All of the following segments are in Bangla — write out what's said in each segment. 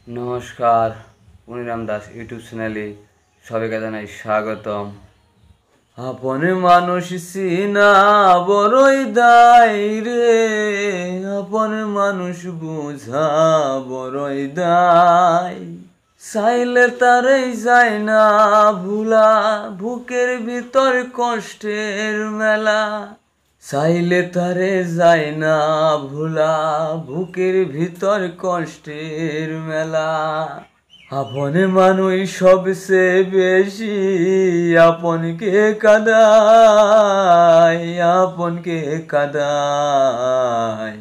নমস্কার, পুনিরাম দাস ইউটিউব চ্যানেলে সবাইকে জানাই স্বাগতম। আপন মানুষ চিনা বড়ই দায় রে, আপন মানুষ বুঝা বড়ই দায়। চাইলে তারাই যায় না ভুলা, বুকের ভিতর কষ্টের মেলা। চাইলে তারে যায় না ভুলা, বুকের ভিতর কষ্টের মেলা। আপন মানুষ সবচেয়ে বেশি আপনকে কাঁদায়, আপনকে কাঁদায়।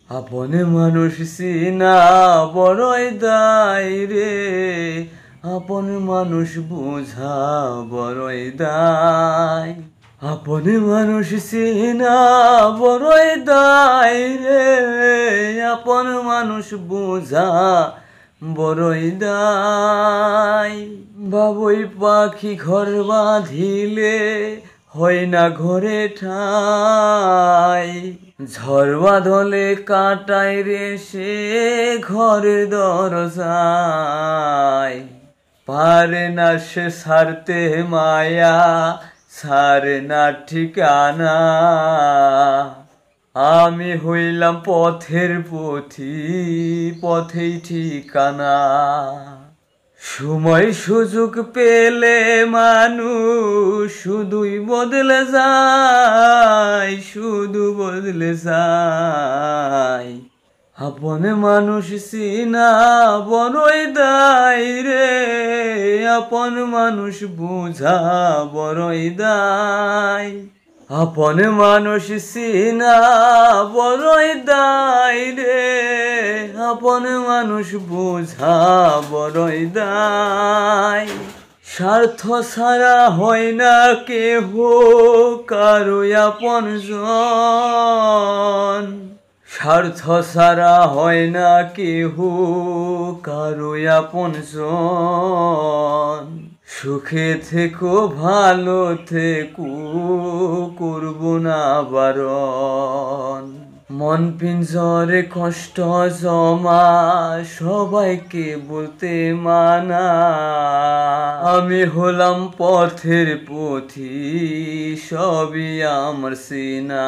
আপন মানুষ চিনা বড়ই দায় রে, আপন মানুষ বুঝা বড়ই দায়। আপন মানুষ চিনা বড়ই দায় রে, আপন মানুষ বুঝা বড়ই দায়। বাবুই পাখি ঘর বাঁধিলে হয় না ঘরে ঠাই, ঝড় বাদলে কাটায় রে সে ঘরের দরজায়। পারে না সে ছাড়তে মায়া, ছাড়ে না ঠিকানা। আমি হইলাম পথের পথি, পথেই ঠিকানা। সময় সুযোগ পেলে মানুষ শুধুই বদলে যায়, শুধু বদলে যায়। আপন মানুষ চিনা বড়ই দায় রে, আপন মানুষ বুঝা বড়ই দায়। আপন মানুষ চিনা বড়ই দায় রে, আপন মানুষ বুঝা বড়ই দায়। স্বার্থ ছাড়া হয় না কেহ কারো আপনজন, স্বার্থ ছাড়া হয় না কেহ কারো আপনজন। সুখে থেকো ভালো থেকো, করব না বারণ। মন পিঞ্জরে কষ্ট জমা সবাইকে বলতে মানা। আমি হলাম পথের পথি, সবই আমার চিনা।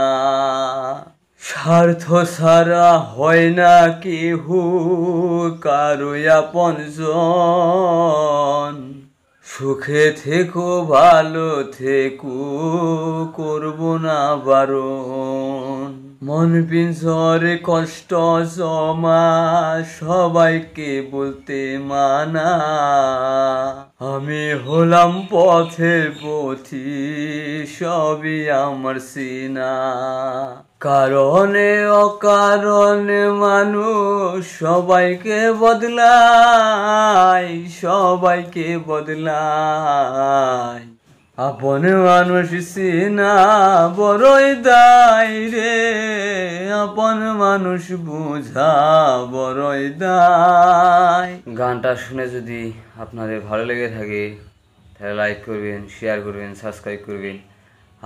স্বার্থ ছাড়া হয় না কেহ কারো আপনজন। সুখে থেকো ভালো থেকো, করব না বারণ। মন পিঞ্জরে কষ্ট জমা সবাইকে বলতে মানা। আমি হলাম পথের পথি, সবই আমার চিনা। কারণে অকারণে মানুষ সবাইকে বদলায়, সবাইকে বদলায়। আপন মানুষ চিনা বড়ই দায় রে, আপন মানুষ বুঝা বড়ই দায়। গানটা শুনে যদি আপনাদের ভালো লেগে থাকে তাহলে লাইক করবেন, শেয়ার করবেন, সাবস্ক্রাইব করবেন।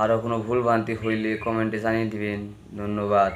আরও কোনো ভুল ভ্রান্তি হইলে কমেন্টে জানিয়ে দিবেন। ধন্যবাদ।